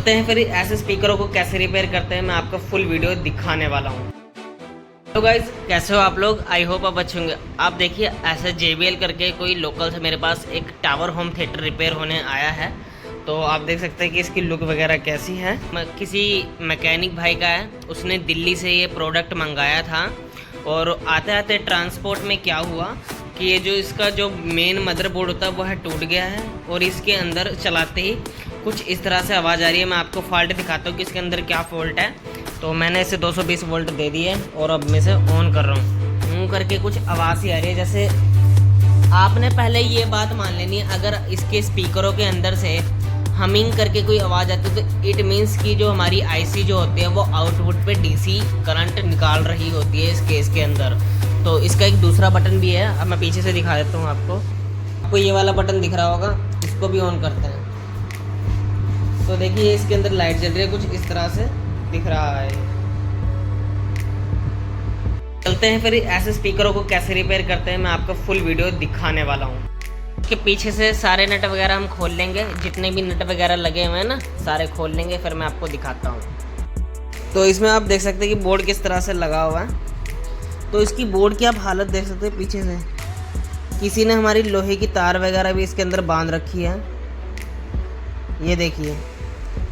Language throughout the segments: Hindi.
चलते हैं फिर ऐसे स्पीकरों को कैसे रिपेयर करते हैं, मैं आपको फुल वीडियो दिखाने वाला हूँ। तो गाइज कैसे हो आप लोग, आई होप आप अच्छे होंगे। आप देखिए ऐसे JBL करके कोई लोकल से मेरे पास एक टावर होम थिएटर रिपेयर होने आया है। तो आप देख सकते हैं कि इसकी लुक वगैरह कैसी है। किसी मैकेनिक भाई का है, उसने दिल्ली से ये प्रोडक्ट मंगाया था और आते आते ट्रांसपोर्ट में क्या हुआ कि ये जो इसका जो मेन मदरबोर्ड होता है वो है टूट गया है और इसके अंदर चलाते ही कुछ इस तरह से आवाज़ आ रही है। मैं आपको फॉल्ट दिखाता हूँ कि इसके अंदर क्या फॉल्ट है। तो मैंने इसे 220 वोल्ट दे दिए और अब मैं इसे ऑन कर रहा हूँ। करके कुछ आवाज़ ही आ रही है। जैसे आपने पहले ये बात मान लेनी है, अगर इसके स्पीकरों के अंदर से हमिंग करके कोई आवाज़ आती है तो इट मीन्स कि जो हमारी IC जो होती है वो आउटपुट पे DC करंट निकाल रही होती है इस केस के अंदर। तो इसका एक दूसरा बटन भी है, अब मैं पीछे से दिखा देता हूँ आपको ये वाला बटन दिख रहा होगा, इसको भी ऑन करते हैं। तो देखिए इसके अंदर लाइट जल रही है, कुछ इस तरह से दिख रहा है। चलते हैं फिर ऐसे स्पीकरों को कैसे रिपेयर करते हैं, मैं आपको फुल वीडियो दिखाने वाला हूँ। इसके पीछे से सारे नट वगैरह हम खोल लेंगे, जितने भी नट वगैरह लगे हुए हैं ना सारे खोल लेंगे, फिर मैं आपको दिखाता हूँ। तो इसमें आप देख सकते हैं कि बोर्ड किस तरह से लगा हुआ है। तो इसकी बोर्ड की आप हालत देख सकते हैं, पीछे से किसी ने हमारी लोहे की तार वगैरह भी इसके अंदर बांध रखी है, ये देखिए।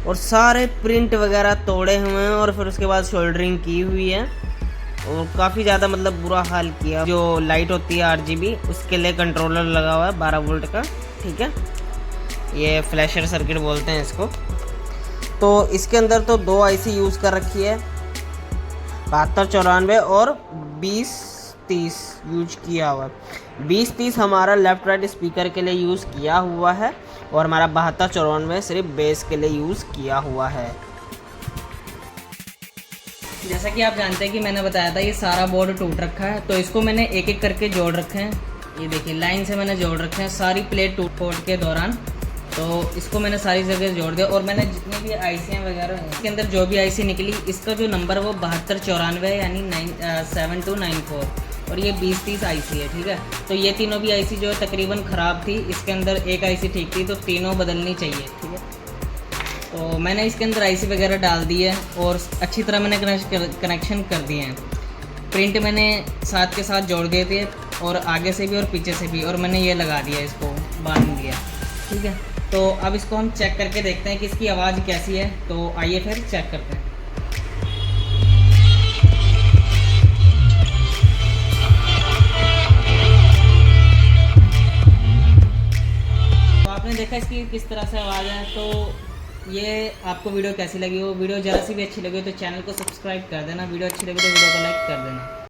और सारे प्रिंट वगैरह तोड़े हुए हैं और फिर उसके बाद शोल्डरिंग की हुई है और काफ़ी ज़्यादा मतलब बुरा हाल किया। जो लाइट होती है RGB उसके लिए कंट्रोलर लगा हुआ है 12 वोल्ट का, ठीक है, ये फ्लैशर सर्किट बोलते हैं इसको। तो इसके अंदर तो 2 IC यूज़ कर रखी है, 7294 और 2030 यूज किया हुआ है। 2030 हमारा लेफ्ट राइट स्पीकर के लिए यूज़ किया हुआ है और हमारा 7294 सिर्फ बेस के लिए यूज़ किया हुआ है। जैसा कि आप जानते हैं कि मैंने बताया था ये सारा बोर्ड टूट रखा है, तो इसको मैंने एक एक करके जोड़ रखे हैं। ये देखिए लाइन से मैंने जोड़ रखे हैं सारी प्लेट टूट फूट के दौरान। तो इसको मैंने सारी जगह जोड़ दिया और मैंने जितनी भी IC वगैरह हैं इसके अंदर जो भी IC निकली, इसका जो नंबर वो 7294 है, यानी 7294 और ये 2030 IC है, ठीक है। तो ये तीनों भी IC जो तकरीबन ख़राब थी, इसके अंदर एक IC ठीक थी, तो तीनों बदलनी चाहिए, ठीक है। तो मैंने इसके अंदर IC वगैरह डाल दी है और अच्छी तरह मैंने कनेक्शन कर दिए हैं। प्रिंट मैंने साथ के साथ जोड़ दिए थे और आगे से भी और पीछे से भी, और मैंने ये लगा दिया, इसको बांध दिया, ठीक है। तो अब इसको हम चेक करके देखते हैं कि इसकी आवाज़ कैसी है। तो आइए फिर चेक करते हैं। तो आपने देखा इसकी किस तरह से आवाज़ है। तो ये आपको वीडियो कैसी लगी हो, वीडियो ज़रा सी भी अच्छी लगी हो तो चैनल को सब्सक्राइब कर देना, वीडियो अच्छी लगी तो वीडियो को लाइक कर देना।